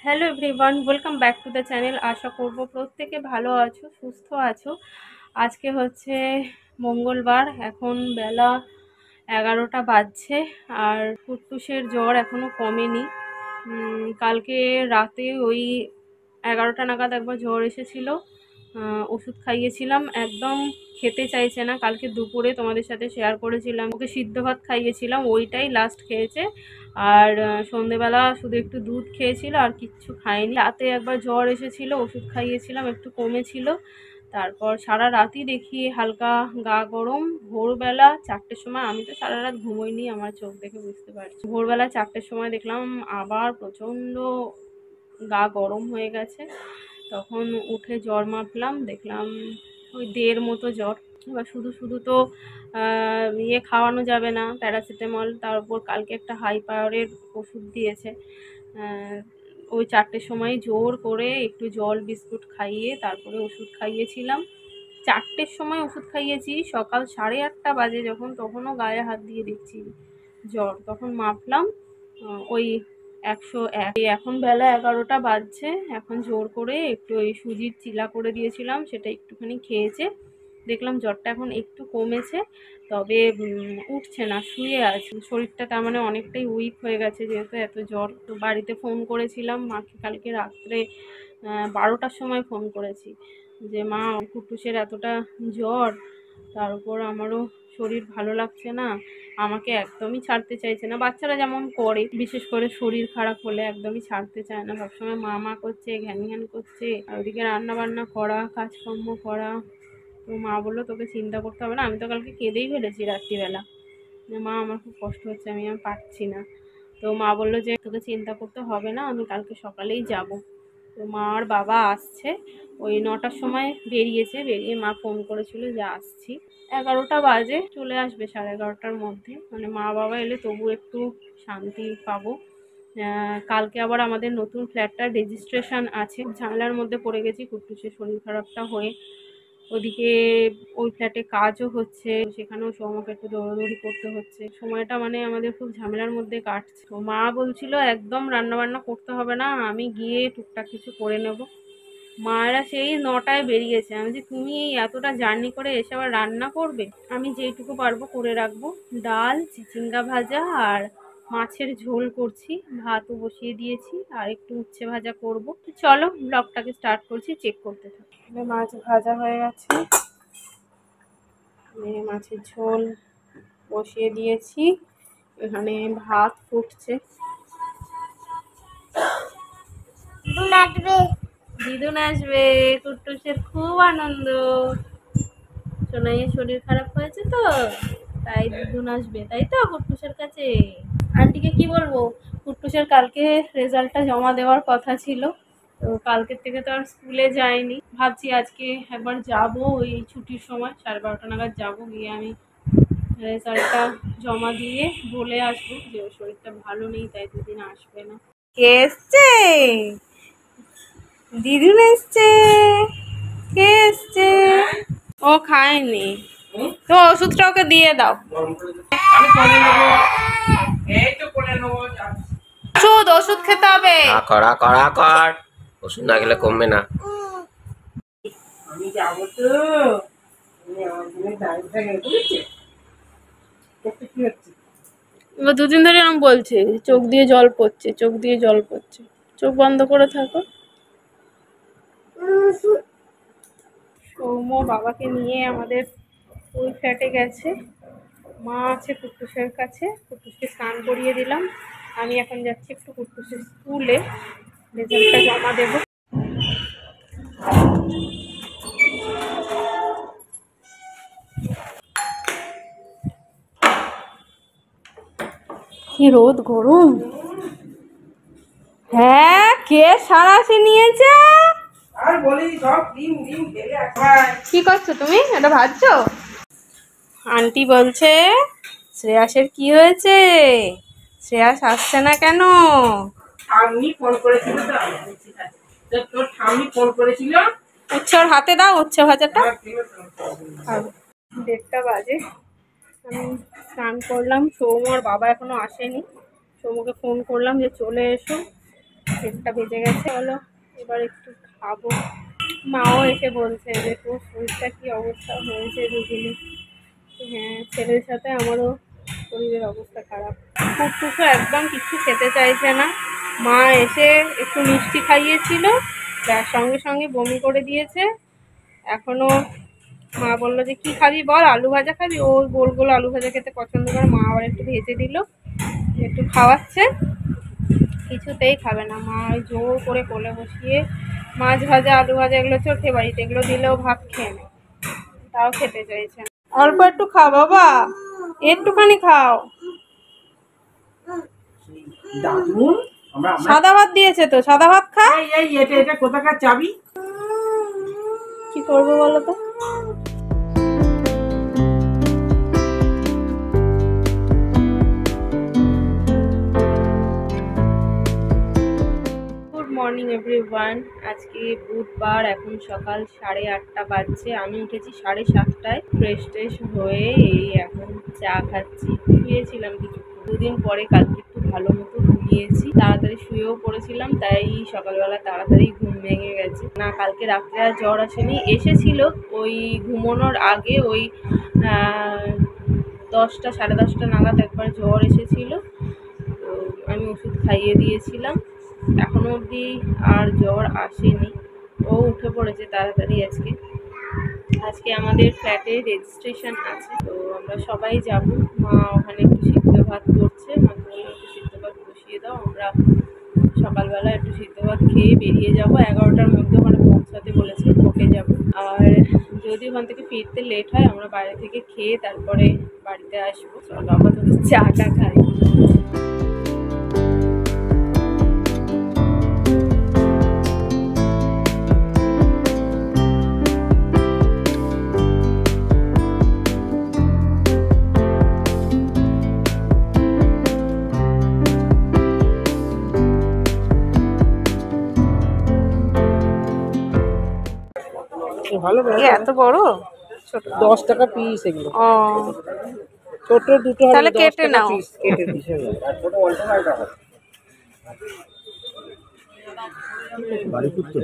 Hello everyone, welcome back to the channel. আশা করব প্রত্যেকে ভালো আছো, সুস্থ আছো। আজকে হচ্ছে মঙ্গলবার, এখন বেলা 11টা বাজছে। আর কুট্টুসের জ্বর এখনও কমেনি। কালকে রাতে ওই 11টা নাগাদ একবার জ্বর এসেছিল, ওষুধ খাইয়েছিলাম, একদম খেতে চাইছে না। কালকে দুপুরে তোমাদের সাথে শেয়ার করেছিলাম, ওকে সিদ্ধ ভাত খাইয়েছিলাম, ওইটাই লাস্ট খেয়েছে। আর সন্ধেবেলা শুধু একটু দুধ খেয়েছিল, আর কিচ্ছু খায়নি। রাতে একবার জ্বর এসেছিল, ওষুধ খাইয়েছিলাম, একটু কমেছিল। তারপর সারা রাতই দেখি হালকা গা গরম। ভোরবেলা 4টের সময়, আমি তো সারা রাত ঘুমোইনি, আমার চোখ দেখে বুঝতে পারছি, ভোরবেলা 4টের সময় দেখলাম আবার প্রচণ্ড গা গরম হয়ে গেছে। তখন উঠে জ্বর মাপলাম, দেখলাম ওই 1.5 মতো জ্বর। এবার শুধু শুধু তো খাওয়ানো যাবে না, প্যারাসিটামল। তার উপর কালকে একটা হাই পাওয়ারের ওষুধ দিয়েছে। ওই 4টের সময় জোর করে একটু জল বিস্কুট খাইয়ে তারপরে ওষুধ খাইয়েছিলাম। 4টের সময় ওষুধ খাইয়েছি, সকাল 8:30 বাজে যখন, তখনও গায়ে হাত দিয়ে দেখছি জ্বর। তখন মাপলাম ওই 101। এখন বেলা 11টা বাজছে। এখন জোর করে একটু ওই সুজির চিলা করে দিয়েছিলাম, সেটা একটুখানি খেয়েছে। দেখলাম জ্বরটা এখন একটু কমেছে, তবে উঠছে না, শুয়ে আছে। শরীরটা তার মানে অনেকটাই উইক হয়ে গেছে, যেহেতু এত জ্বর। তো বাড়িতে ফোন করেছিলাম মাকে, কালকে রাত্রে 12টার সময় ফোন করেছি যে মা, কুট্টুসের এতটা জ্বর, তার উপর আমারও শরীর ভালো লাগছে না, আমাকে একদমই ছাড়তে চাইছে না। বাচ্চারা যেমন করে, বিশেষ করে শরীর খারাপ হলে একদমই ছাড়তে চায় না, সবসময় মা মা করছে, ঘ্যান ঘ্যান করছে। আর ওদিকে রান্না বান্না করা, কাজকর্ম করা। তো মা বললো তোকে চিন্তা করতে হবে না। আমি তো কালকে কেঁদেই ফেলেছি রাত্রিবেলা, মা আমার খুব কষ্ট হচ্ছে, আমি আর পারছি না। তো মা বললো যে তোকে চিন্তা করতে হবে না, আমি কালকে সকালেই যাব। তো মা আর বাবা আসছে, ওই 9টার সময় বেরিয়েছে, বেরিয়ে মা ফোন করেছিল যে আসছি। 11টা বাজে, চলে আসবে 11:30টার মধ্যে। মানে মা বাবা এলে তবু একটু শান্তি পাবো। কালকে আবার আমাদের নতুন ফ্ল্যাটটার রেজিস্ট্রেশন আছে। ঝামেলার মধ্যে পড়ে গেছি কুট্টুসের শরীর খারাপটা হয়ে। ওদিকে ওই ফ্ল্যাটে কাজও হচ্ছে, সেখানেও সৌমকে একটু দৌড়াদৌড়ি করতে হচ্ছে। সময়টা মানে আমাদের খুব ঝামেলার মধ্যে কাটছে। তো মা বলছিল একদম রান্নাবান্না করতে হবে না, আমি গিয়ে টুকটাক কিছু করে নেব। মায়েরা সেই 9টায় বেরিয়েছে। আমি যে তুমি এই এতটা জার্নি করে এসে আবার রান্না করবে? আমি যেইটুকু পারবো করে রাখবো। ডাল, চিচিঙ্গা ভাজা আর মাছের ঝোল করছি, ভাতও বসিয়ে দিয়েছি, আর একটু উচ্ছে ভাজা করব। চলো ব্লগটাকে স্টার্ট করছি, চেক করতে থাকি। মাছ ভাজা হয়ে গেছে, মাছের ঝোল বসিয়ে দিয়েছি, এখানে ভাত ফুটছে। দিদুন আসবে, কুট্টুসের খুব আনন্দ। সোনাইয়ের শরীর খারাপ হয়েছে তো, তাই দিদুন আসবে, তাই তো কুট্টুসের কাছে। আন্টিকে কি বলবো, কুট্টুসের কালকে রেজাল্টটা জমা দেওয়ার কথা ছিল, তো কালকের থেকে তো আর স্কুলে যায়নি। ভাবছি আজকে একবার যাব, ওই ছুটির সময় 12:30 নাগাদ যাব, গিয়ে আমি রেজাল্টটা জমা দিয়ে বলে আসবো যে ওর শরীরটা ভালো নেই, তাই দুদিন আসবে না। কে এসছে? দিদুন এসছে। কে এসছে? ও খায়নি তো, ওষুধটা ওকে দিয়ে দাও। ওষুধ ওষুধ খেতে হবে। ওষুধ না খেলে কমবে না। আমি যাবো তো, এবার 2 দিন ধরে আমি বলছি চোখ দিয়ে জল পড়ছে, চোখ দিয়ে জল পড়ছে। চোখ বন্ধ করে থাকো। সৌম্য বাবাকে নিয়ে আমাদের ওই ফ্ল্যাটে গেছে, মা আছে কুট্টুসের কাছে। কুট্টুসকে স্নান করিয়ে দিলাম, আমি এখন যাচ্ছি একটু কুট্টুসের স্কুলে, রেজাল্টটা জমা দেবো। কি রোদ গরম। হ্যাঁ, কে সারাশি নিয়েছে? আর বলি সব ডিম ডিম ফেলে আছে। কি করছো তুমি? এটা ভাজছো? আন্টি বলছে শ্রেয়াসের কি হয়েছে, শ্রেয়াস আসছে না কেন? আমি ফোন করেছিল তো, তোর ঠাম্মি ফোন করেছিল। উচ্ছে ওর হাতে দাও, উচ্ছে ভাজাটা। 1:30 বাজে, আমি স্নান করলাম। সৌম্য আর বাবা এখনো আসেনি। সৌম্যকে ফোন করলাম যে চলে এসো, পেটটা ভেজে গেছে। বলো এবার একটু খাবো। মাও এসে বলছে যে তোর শরীরটা কি অবস্থা হয়েছে দুদিনে। হ্যাঁ, ছেলের সাথে আমারও শরীরের অবস্থা খারাপ। ফুটফুসো একদম কিছু খেতে চাইছে না। মা এসে একটু মিষ্টি খাইয়েছিল, তার সঙ্গে সঙ্গে বমি করে দিয়েছে। এখনো মা বললো যে কি খাবি বল, আলু ভাজা খাবি? ও গোল গোল আলু ভাজা খেতে পছন্দ করে। মা আবার একটু ভেজে দিল, একটু খাওয়াচ্ছে। কিছুতেই খাবে না। মা ওই জোর করে কোলে বসিয়ে মাছ ভাজা আলু ভাজা এগুলো চোখে বাড়িতে এগুলো দিলেও ভাত খেয়ে নেয়, তাও খেতে চাইছে না। অল্প একটু খাও বাবা, একটুখানি খাও। সাদা ভাত দিয়েছে তো, সাদা ভাত খা। এটা কোথাকার চাবি? কি করবো বলো তো? Good morning everyone. আজকে বুধবার, এখন সকাল 8:30 বাজছে। আমি উঠেছি 7:30টায়। ফ্রেশ ট্রেশ হয়ে এই এখন চা খাচ্ছি। শুয়েছিলাম কিছু দুদিন পরে, কালকে একটু ভালো মতো ঘুমিয়েছি, তাড়াতাড়ি শুয়েও পড়েছিলাম, তাই সকালবেলা তাড়াতাড়ি ঘুম ভেঙে গেছে। না, কালকে রাত্রে আর জ্বর আসেনি, এসেছিল ওই ঘুমোনোর আগে, ওই 10টা 10:30 নাগাদ একবার জ্বর এসেছিল। তো আমি ওষুধ খাইয়ে দিয়েছিলাম, এখনো অবধি আর জ্বর আসেনি। ও উঠে পড়েছে তাড়াতাড়ি। আজকে আমাদের ফ্ল্যাটে রেজিস্ট্রেশন আছে, তো আমরা সবাই যাব। মা ওখানে একটু সিদ্ধ ভাত করছে, মাকে বললাম একটু সিদ্ধ ভাত বসিয়ে দাও, আমরা সকালবেলা একটু সিদ্ধ ভাত খেয়ে বেরিয়ে যাব। 11টার মধ্যে ওখানে পৌঁছাতে বলেছে, ঢুকে যাব। আর যদি ওখান থেকে ফিরতে লেট হয়, আমরা বাইরে থেকে খেয়ে তারপরে বাড়িতে আসবো। চলো আপাতত চাটা খাই। ভালো এত বড়? ছোট 10 টাকা পিস এগুলো। ও, ছোট দুটো হবে তাহলে 10 কেটে টাকা নাও। পিস, কেটে দিস। আর ছোট অল্প টাকা হবে। বাড়ি কুত্তো।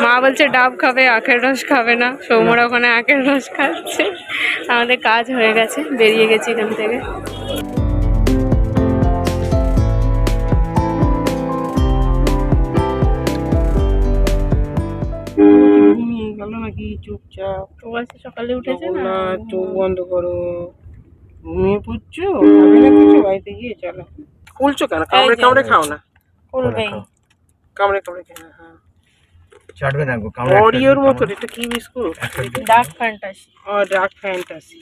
মা বলছে ডাব খাবে, আখের রস খাবে না। সৌম্যরা ওখানে আখের রস খাচ্ছে। আমাদের কাজ হয়ে গেছে, বেরিয়ে গেছি এখান থেকে। ঘুমিয়ে গেল নাকি চুপচাপ? ও আজকে সকালে উঠেছে না। না, চোখ বন্ধ করো। ঘুমিয়ে পড়ছো? খাবে না কিছু বাড়িতে গিয়ে? চলো। খুলছো কেন? কামড়ে কামড়ে খাও না। খুলবেই। কামড়ে কামড়ে খেয়ে না। হ্যাঁ, চাটবে না গো, কামড়ে অরিওর মতো। এটা কি বিস্কুট? Dark Fantasy. ও, ডার্ক ফ্যান্টাসি।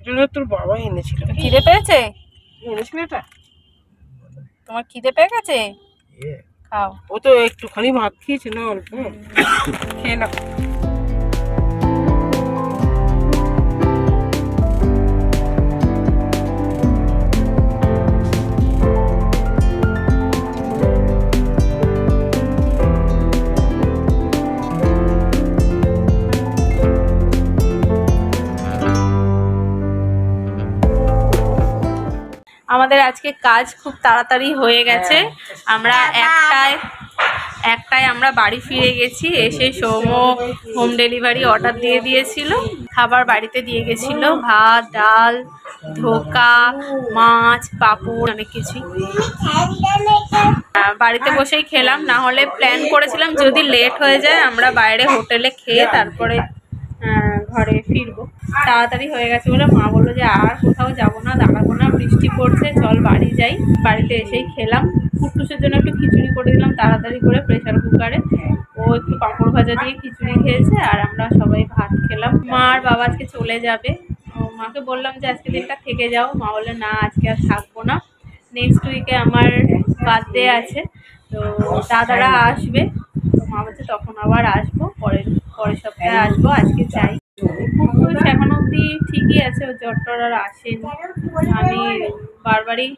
এটা তোর বাবা এনেছিল। খিদে পেয়েছে? এনেছিল এটা? তোমার খিদে পেয়ে গেছে? খাও। ও তো একটুখানি ভাত খেয়েছে না, অল্প। খেয়ে না। আমাদের আজকে কাজ খুব তাড়াতাড়ি হয়ে গেছে। আমরা একটায় আমরা বাড়ি ফিরে গেছি। এসে সৌম্য হোম ডেলিভারি অর্ডার দিয়ে দিয়েছিল, খাবার বাড়িতে দিয়ে গেছিল। ভাত, ডাল, ধোকা, মাছ, পাঁপড়, অনেক কিছুই। বাড়িতে বসেই খেলাম, না হলে প্ল্যান করেছিলাম যদি লেট হয়ে যায় আমরা বাইরে হোটেলে খেয়ে তারপরে ঘরে ফিরবো। তাড়াতাড়ি হয়ে গেছে বলে মা বললো যে আর কোথাও যাবো না, দাঁড়াবো না, বৃষ্টি পড়ছে, চল বাড়ি যাই। বাড়িতে এসেই খেলাম। ফুটটুসের জন্য একটু খিচুড়ি করে দিলাম তাড়াতাড়ি করে প্রেসার কুকারে। ও একটু পাঁপড় ভাজা দিয়ে খিচুড়ি খেয়েছে, আর আমরা সবাই ভাত খেলাম। মা আর বাবা আজকে চলে যাবে। মাকে বললাম যে আজকে দিনটা থেকে যাও, মা বললে না আজকে আর থাকবো না, নেক্সট উইকে আমার বার্থডে আছে, তো দাদারা আসবে, তো মা বলছে তখন আবার আসবো, পরের সপ্তাহে আসবো, আজকে যাই। ফুটফুস এখন অবধি ঠিকই আছে, ও জ্বর টর আর আসেনি। আমি বারবারই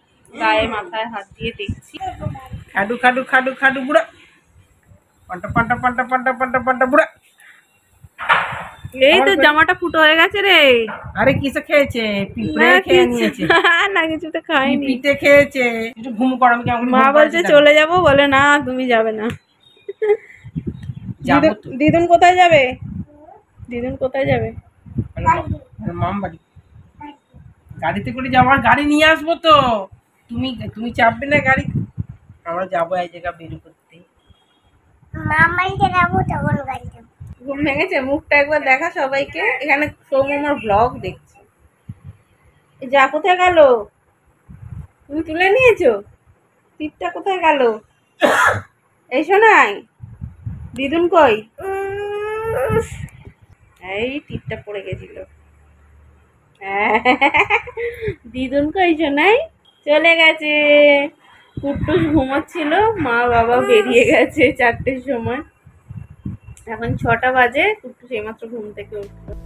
গায়ে মাথায় হাত দিয়ে দেখছি। খাডু খাডু খাডু খাডু বুড়া, পান্টা পান্টা পান্টা পান্টা পান্টা পান্টা বুড়া। এই তো জামাটা ফুটো হয়ে গেছে রে। আরে কিসে খেয়েছে? পিঁপড়ে না খেয়ে কিছু নিয়েছে, না, কিছু তো খাইনি। পিঠে খেয়েছে। একটু ঘুম করো, আমি কেমন মা বলছে চলে যাব, বলে না তুমি যাবে না। যাবো তো। দিদুন কোথায় যাবে? দিদুন কোথায় যাবে? মাম বাড়ি গাড়িতে করে যাবো, আর গাড়ি নিয়ে আসবো তো। তুমি তুমি চাপবে না গাড়ি? আমরা যাবো এই জায়গা বের করতে। ঘুম ভেঙেছে? মুখটা একবার দেখা সবাইকে। এখানে সৌম আমার ব্লগ দেখছে। যা, কোথায় গেল? তুমি তুলে নিয়েছো? টিপটা কোথায় গেল? এই শোনাই, দিদুন কই? এই টিপটা পড়ে গেছিল। দিদুন কই শোনাই? চলে গেছে। কুট্টুস ঘুমোচ্ছিল, মা বাবা বেরিয়ে গেছে 4টের সময়। এখন 6টা বাজে। কুট্টুস এইমাত্র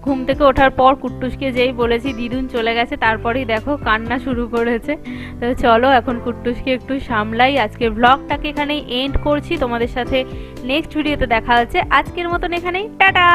ঘুম থেকে ওঠার পর কুট্টুসকে যেই বলেছি দিদুন চলে গেছে, তারপরেই দেখো কান্না শুরু করেছে। তো চলো এখন কুট্টুসকে একটু সামলাই। আজকের ব্লগটাকে এখানেই এন্ড করছি। তোমাদের সাথে নেক্সট ভিডিওতে দেখা হচ্ছে। আজকের মতন এখানেই টাটা।